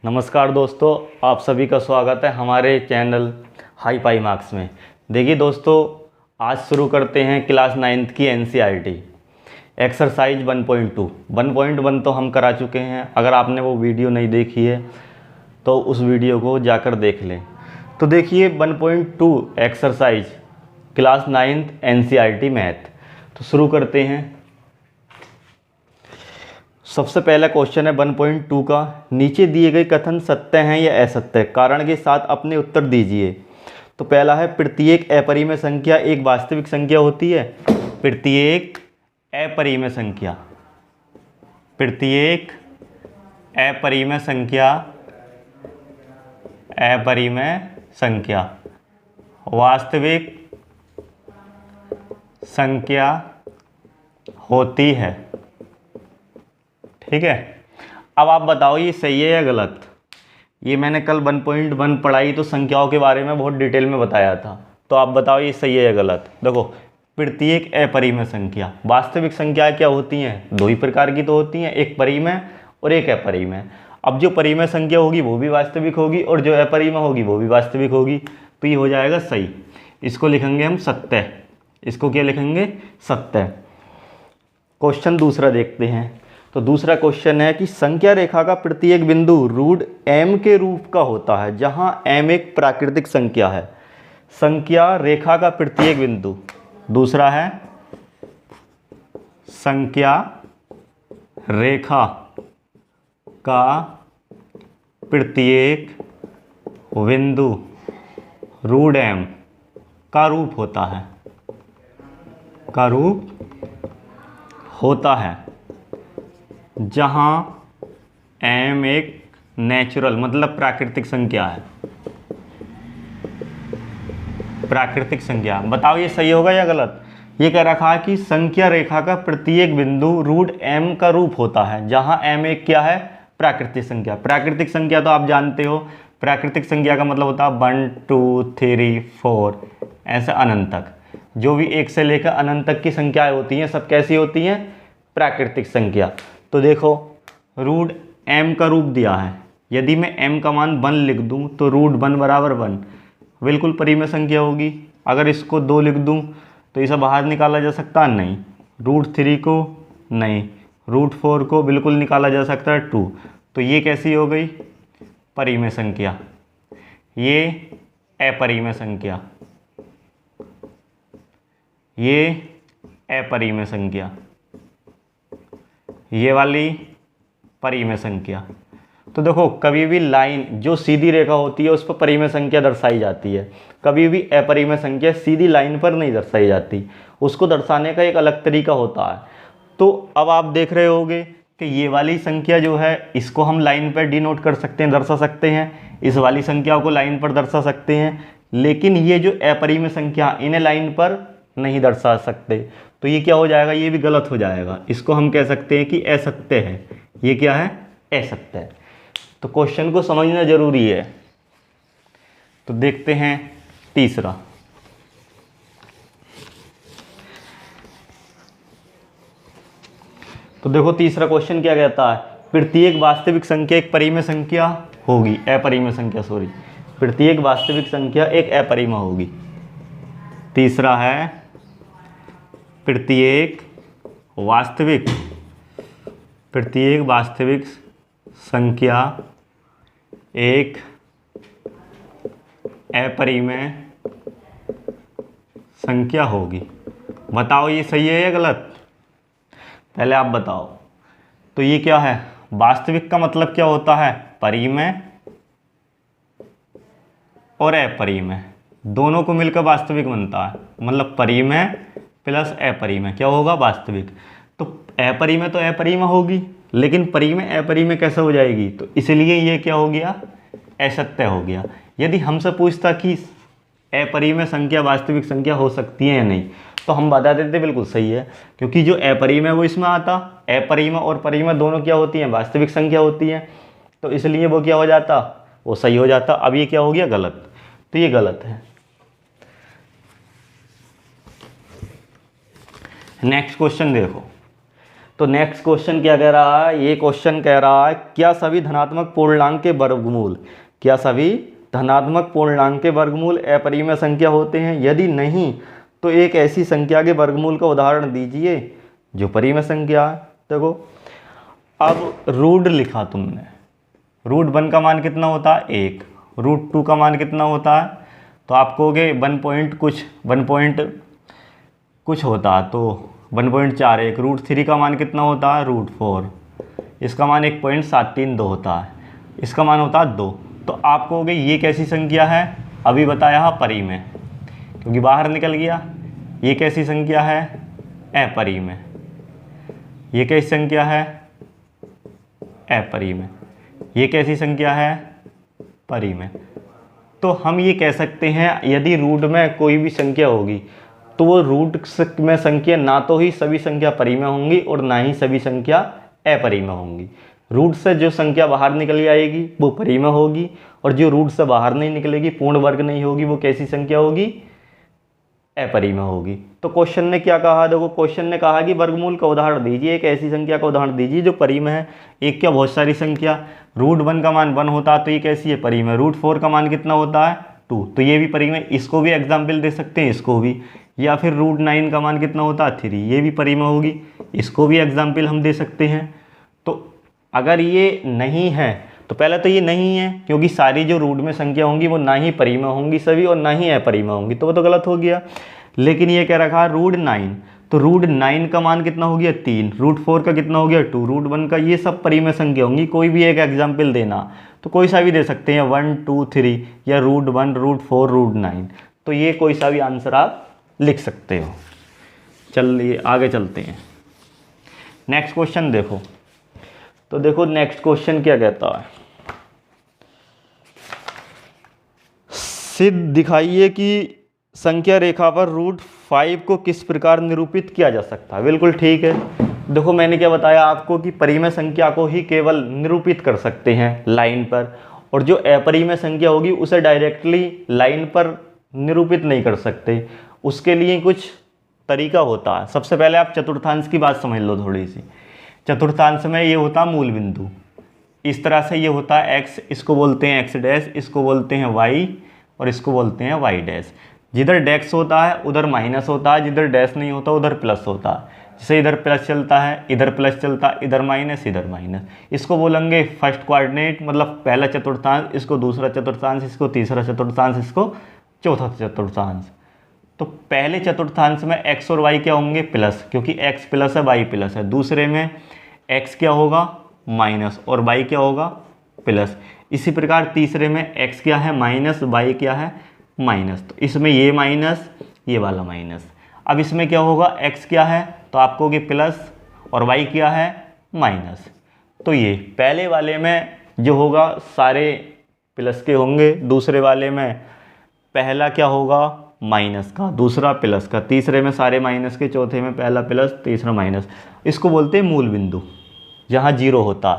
नमस्कार दोस्तों, आप सभी का स्वागत है हमारे चैनल हाई पाई मार्क्स में। देखिए दोस्तों, आज शुरू करते हैं क्लास 9th की एनसीईआरटी एक्सरसाइज 1.2। 1.1 तो हम करा चुके हैं। अगर आपने वो वीडियो नहीं देखी है तो उस वीडियो को जाकर देख लें। तो देखिए 1.2 exercise class 9th NCERT math. तो शुरू करते हैं। सबसे पहला क्वेश्चन है 1.2 का। नीचे दिए गए कथन सत्य हैं या असत्य, कारण के साथ अपने उत्तर दीजिए। तो पहला है प्रत्येक अपरिमेय संख्या एक वास्तविक संख्या होती है। प्रत्येक अपरिमेय संख्या, प्रत्येक अपरिमेय संख्या, अपरिमेय संख्या वास्तविक संख्या होती है। ठीक है, अब आप बताओ ये सही है या गलत। ये मैंने कल 1.1 पढ़ाई तो संख्याओं के बारे में बहुत डिटेल में बताया था। तो आप बताओ ये सही है या गलत। देखो, प्रत्येक अपरिमेय संख्या, वास्तविक संख्याएं क्या होती हैं? दो ही प्रकार की तो होती हैं, एक परिमेय और एक अपरिमेय। अब जो परिमेय संख्या होगी वो भी वास्तविक होगी और जो अपरिमेय होगी वो भी वास्तविक होगी। तो ये हो जाएगा सही। इसको लिखेंगे हम सत्य। इसको क्या लिखेंगे? सत्य। क्वेश्चन दूसरा देखते हैं। तो दूसरा क्वेश्चन है कि संख्या रेखा का प्रत्येक बिंदु रूट m के रूप का होता है, जहां m एक प्राकृतिक संख्या है। संख्या रेखा का प्रत्येक बिंदु। दूसरा है संख्या रेखा का प्रत्येक बिंदु रूट m का रूप होता है, का रूप होता है, जहां m एक नेचुरल मतलब प्राकृतिक संख्या है। प्राकृतिक संख्या। बताओ ये सही होगा या गलत। ये कह रखा है कि संख्या रेखा का प्रत्येक बिंदु रूट m का रूप होता है, जहां m एक क्या है? प्राकृतिक संख्या। प्राकृतिक संख्या तो आप जानते हो, प्राकृतिक संख्या का मतलब होता है 1 2 3 4 ऐसे अनंत तक। जो भी एक से लेकर अनंत तक की संख्याएं होती हैं सब कैसी होती हैं? प्राकृतिक संख्या। तो देखो, रूट m का रूप दिया है। यदि मैं m का मान 1 लिख दूं तो रूट 1 बराबर 1 बिल्कुल परिमेय संख्या होगी। अगर इसको 2 लिख दूं तो इसे बाहर निकाला जा सकता है? नहीं। रूट 3 को नहीं, रूट 4 को बिल्कुल निकाला जा सकता है 2। तो ये कैसी हो गई? परिमेय संख्या। ये अपरिमेय संख्या, ये अपरिमेय संख्या, ये वाली परिमेय संख्या। तो देखो, कभी भी लाइन जो सीधी रेखा होती है उस पर परिमेय संख्या दर्शाई जाती है। कभी भी अपरिमेय संख्या सीधी लाइन पर नहीं दर्शाई जाती, उसको दर्शाने का एक अलग तरीका होता है। तो अब आप देख रहे होगे कि ये वाली संख्या जो है इसको हम लाइन पर डिनोट कर सकते हैं, दर्शा सकते हैं। इस वाली संख्या को लाइन पर दर्शा सकते हैं, लेकिन ये जो अपरिमेय संख्या इन्हें लाइन पर नहीं दर्शा सकते। तो ये क्या हो जाएगा? ये भी गलत हो जाएगा। इसको हम कह सकते हैं कि असत्य है। ये क्या है? असत्य है। तो क्वेश्चन को समझना जरूरी है। तो देखते हैं तीसरा। तो देखो तीसरा क्वेश्चन क्या कहता है? प्रत्येक वास्तविक संख्या एक परिमेय संख्या होगी, अपरिमेय संख्या सॉरी। प्रत्येक वास्तविक संख्या एक अपरिमेय होगी। तीसरा है प्रत्येक वास्तविक संख्या एक अपरिमेय संख्या होगी। बताओ ये सही है या गलत। पहले आप बताओ। तो ये क्या है? वास्तविक का मतलब क्या होता है? परिमेय और अपरिमेय दोनों को मिलकर वास्तविक बनता है। मतलब परिमेय प्लस अपरिमेय क्या होगा? वास्तविक। तो अपरिमेय तो अपरिमेय होगी, लेकिन परिमेय अपरिमेय कैसे हो जाएगी? तो इसलिए ये क्या हो गया? असत्य हो गया। यदि हमसे पूछता कि अपरिमेय संख्या वास्तविक संख्या हो सकती है या नहीं, तो हम बता देते बिल्कुल सही है, क्योंकि जो अपरिमेय वो इसमें आता। अपरिमेय और परिमेय दोनों क्या होती हैं? वास्तविक संख्या होती हैं। तो इसलिए वो क्या हो जाता? वो सही हो जाता। अब ये क्या हो गया? गलत। तो ये गलत है। नेक्स्ट क्वेश्चन देखो। तो नेक्स्ट क्वेश्चन क्या कह रहा है, ये क्वेश्चन कह रहा है क्या सभी धनात्मक पूर्णांक के वर्गमूल, क्या सभी धनात्मक पूर्णांक के वर्गमूल अपरिमेय संख्या होते हैं? यदि नहीं तो एक ऐसी संख्या के वर्गमूल का उदाहरण दीजिए जो परिमेय संख्या है। देखो अब रूट लिखा तुमने, रूट 1 का मान कितना होता है 1, रूट 2 का मान कितना होता है, तो आप कहोगे 1 कुछ होता है, तो 1.41। रूट 3 का मान कितना होता है रूट 4, इसका मान 1.732 होता है, इसका मान होता है 2। तो आप कहोगे ये कैसी संख्या है, अभी बताया परिमेय क्योंकि बाहर निकल गया। ये कैसी संख्या है अपरिमेय, ये कैसी संख्या है अपरिमेय, ये कैसी संख्या है परिमेय। तो हम ये कह सकते हैं यदि रूट में कोई भी संख्या होगी तो वो रूट में संख्या ना तो ही सभी संख्या परिमेय होंगी और ना ही सभी संख्या अपरिमेय होंगी। रूट से जो संख्या बाहर निकल आएगी वो परिमेय होगी और जो रूट से बाहर नहीं निकलेगी, पूर्ण वर्ग नहीं होगी, वो कैसी संख्या होगी अपरिमेय होगी। तो क्वेश्चन ने क्या कहा, देखो क्वेश्चन ने कहा कि वर्गमूल का उदाहरण दीजिए, एक ऐसी संख्या का उदाहरण दीजिए जो परिमेय है। एक क्या बहुत सारी संख्या, रूट 1 का मान 1 होता है तो ये कैसी है परिमेय। रूट 4 का मान कितना होता है 2, तो ये भी परिमेय, इसको भी एग्जाम्पल दे सकते हैं, इसको भी। या फिर रूट 9 का मान कितना होता है 3, ये भी परिमेय होगी, इसको भी एग्जाम्पल हम दे सकते हैं। तो अगर ये नहीं है तो पहले तो ये नहीं है क्योंकि सारी जो रूट में संख्या होंगी वो ना ही परिमेय होंगी सभी और ना ही अपरिमेय होंगी, तो वो तो गलत हो गया। लेकिन ये कह रखा है रूट 9, तो रूट 9 का मान कितना हो गया 3, रूट 4 का कितना हो गया 2, रूट 1 का, ये सब परिमेय संख्या होंगी। कोई भी एक एग्जाम्पल देना तो कोई सा भी दे सकते हैं 1 2 3 या रूट 1 रूट 4 रूट 9, तो ये कोई सा भी आंसर आप लिख सकते हो। चलिए आगे चलते हैं, नेक्स्ट क्वेश्चन देखो। तो देखो नेक्स्ट क्वेश्चन क्या कहता है, सिद्ध दिखाइए कि संख्या रेखा पर रूट 5 को किस प्रकार निरूपित किया जा सकता है। बिल्कुल ठीक है। देखो मैंने क्या बताया आपको कि परिमेय संख्या को ही केवल निरूपित कर सकते हैं लाइन पर, और जो अपरिमेय संख्या होगी उसे डायरेक्टली लाइन पर निरूपित नहीं कर सकते, उसके लिए कुछ तरीका होता है। सबसे पहले आप चतुर्थांश की बात समझ लो थोड़ी सी। चतुर्थांश में ये होता है मूल बिंदु, इस तरह से ये होता है x, इसको बोलते हैं x डैश, इसको बोलते हैं y और इसको बोलते हैं y डैश। जिधर डैश होता है उधर माइनस होता है, जिधर डैश नहीं होता उधर प्लस होता है। जैसे इधर प्लस चलता है, इधर प्लस चलता है, इधर माइनस, इधर माइनस। इसको बोलेंगे फर्स्ट कोऑर्डिनेट, मतलब पहला चतुर्थांश, इसको दूसरा चतुर्थांश, इसको तीसरा चतुर्थांश, इसको चौथा चतुर्थांश। तो पहले चतुर्थांश में x और y क्या होंगे प्लस, क्योंकि x प्लस है y प्लस है। दूसरे में x क्या होगा माइनस और y क्या होगा प्लस। इसी प्रकार तीसरे में x क्या है माइनस, y क्या है माइनस। तो इसमें ये माइनस, ये वाला माइनस। अब इसमें क्या होगा x क्या है तो आप कहोगे प्लस और y क्या है माइनस। तो ये पहले वाले में जो होगा सारे प्लस के होंगे, दूसरे वाले में पहला क्या होगा माइनस का, दूसरा प्लस का, तीसरे में सारे माइनस के, चौथे में पहला प्लस तीसरा माइनस। इसको बोलते हैं मूल बिंदु, जहाँ 0 होता।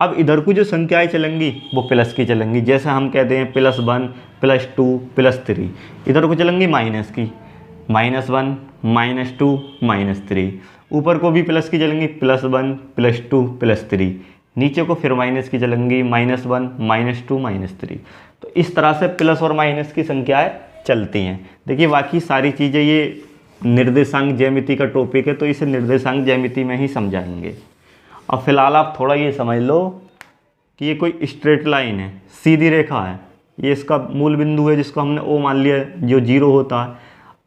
अब इधर को जो संख्याएं चलेंगी वो प्लस की चलेंगी, जैसे हम कहते हैं +1 +2 +3। इधर को चलेंगी माइनस की, -1 -2 -3। ऊपर को भी प्लस की चलेंगी, +1 +2 +3। नीचे को फिर माइनस की चलेंगी, -1 -2 -3। तो इस तरह से प्लस और माइनस की संख्याएं चलती हैं। देखिए बाकी सारी चीज़ें ये निर्देशांक ज्यामिति का टॉपिक है तो इसे निर्देशांक ज्यामिति में ही समझाएंगे। अब फिलहाल आप थोड़ा ये समझ लो कि ये कोई स्ट्रेट लाइन है, सीधी रेखा है, ये इसका मूल बिंदु है जिसको हमने O मान लिया जो 0 होता है।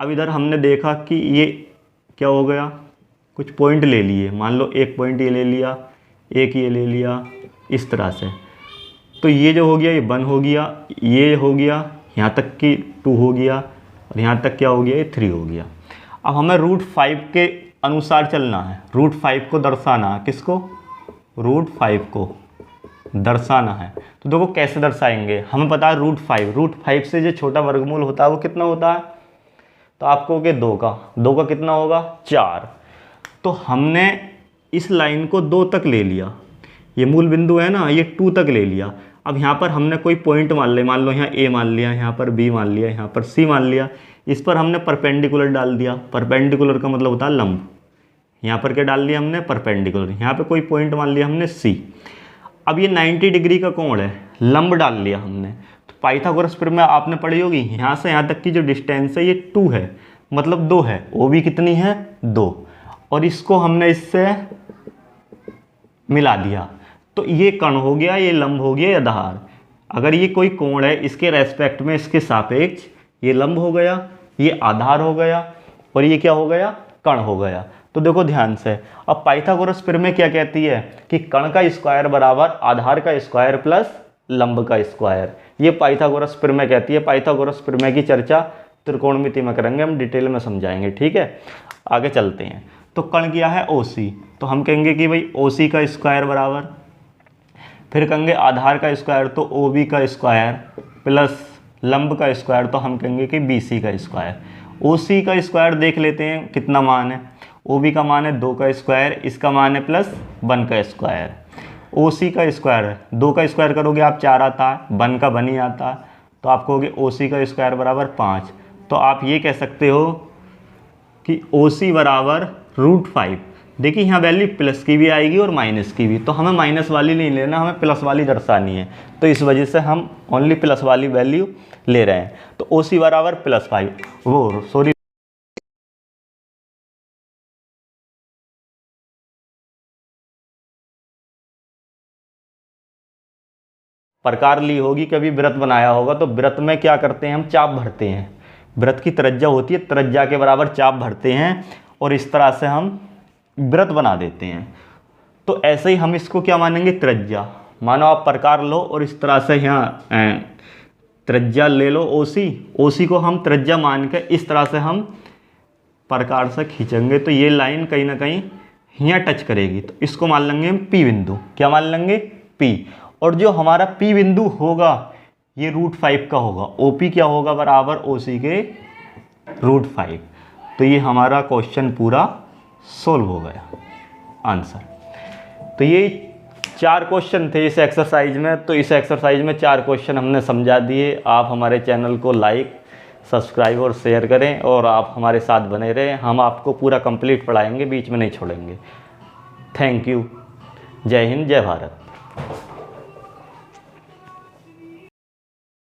अब इधर हमने देखा कि ये क्या हो गया, कुछ पॉइंट ले लिए, मान लो एक पॉइंट ये ले लिया, एक ये ले लिया, इस तरह से। तो ये जो हो गया ये 1 हो गया, ये हो गया, यहाँ तक कि 2 हो गया और यहाँ तक क्या हो गया ये 3 हो गया। अब हमें रूट 5 के अनुसार चलना है, रूट 5 को दर्शाना है, किसको रूट 5 को दर्शाना है। तो देखो कैसे दर्शाएंगे, हमें पता है रूट 5 से जो छोटा वर्गमूल होता है वो कितना होता है, तो आपको कहोगे 2 का कितना होगा 4। तो हमने इस लाइन को 2 तक ले लिया, ये मूल बिंदु है ना, ये 2 तक ले लिया। अब यहाँ पर हमने कोई पॉइंट मान लिया, मान लो यहाँ A मान लिया, यहाँ पर B मान लिया, यहाँ पर C मान लिया। इस पर हमने परपेंडिकुलर डाल दिया, परपेंडिकुलर का मतलब होता है लंब। यहाँ पर क्या डाल लिया हमने, परपेंडिकुलर। यहाँ पे कोई पॉइंट मान लिया हमने C। अब ये 90 डिग्री का कोण है, लंब डाल लिया हमने। तो पाइथागोरस प्रमेय आपने पढ़ी होगी, यहाँ से यहाँ तक की जो डिस्टेंस है ये 2 है, मतलब 2 है। OB कितनी है, 2, और इसको हमने इससे मिला दिया, तो ये कण हो गया, ये लंब हो गया, ये आधार। अगर ये कोई कोण है, इसके रेस्पेक्ट में, इसके सापेक्ष, ये लंब हो गया, ये आधार हो गया, और ये क्या हो गया, कण हो गया। तो देखो ध्यान से, अब पाइथागोरस प्रमेय क्या कहती है कि कण का स्क्वायर बराबर आधार का स्क्वायर प्लस लंब का स्क्वायर। ये पाइथागोरस प्रमेय कहती है। पाइथागोरस प्रमेय की चर्चा त्रिकोणमिति में करेंगे, हम डिटेल में समझाएंगे, ठीक है। आगे चलते हैं। तो कण क्या है, OC, तो हम कहेंगे कि भाई OC का स्क्वायर बराबर, फिर कहेंगे आधार का स्क्वायर तो OB का स्क्वायर प्लस लंब का स्क्वायर तो हम कहेंगे कि BC का स्क्वायर। OC का स्क्वायर देख लेते हैं कितना मान है। OB का मान है 2 का स्क्वायर, इसका मान है प्लस 1 का स्क्वायर। OC का स्क्वायर है, 2 का स्क्वायर करोगे आप 4 आता है, 1 का 1 ही आता है, तो आप कहोगे OC का स्क्वायर बराबर 5। तो आप ये कह सकते हो कि OC बराबर √5। देखिए यहाँ वैल्यू प्लस की भी आएगी और माइनस की भी, तो हमें माइनस वाली नहीं लेना, हमें प्लस वाली दर्शानी है, तो इस वजह से हम ओनली प्लस वाली वैल्यू ले रहे हैं। तो OC बराबर +5, वो सॉरी प्रकार ली होगी, कभी व्रत बनाया होगा, तो व्रत में क्या करते हैं, हम चाप भरते हैं। व्रत की त्रिज्या होती है, त्रिज्या के बराबर चाप भरते हैं और इस तरह से हम व्रत बना देते हैं। तो ऐसे ही हम इसको क्या मानेंगे, त्रिज्या। मानो आप प्रकार लो और इस तरह से यहाँ त्रिज्या ले लो OC को हम त्रिज्या मान के इस तरह से हम प्रकार से खींचेंगे, तो ये लाइन कहीं ना कहीं यहाँ टच करेगी, तो इसको मान लेंगे हम P बिंदु। क्या मान लेंगे, P। और जो हमारा P बिंदु होगा ये √5 का होगा। OP क्या होगा, बराबर OC के √5। तो ये हमारा क्वेश्चन पूरा सोल्व हो गया, आंसर। तो ये 4 क्वेश्चन थे इस एक्सरसाइज में। तो इस एक्सरसाइज में 4 क्वेश्चन हमने समझा दिए। आप हमारे चैनल को लाइक, सब्सक्राइब और शेयर करें और आप हमारे साथ बने रहें। हम आपको पूरा कंप्लीट पढ़ाएंगे, बीच में नहीं छोड़ेंगे। Thank you. जय हिंद, जय भारत।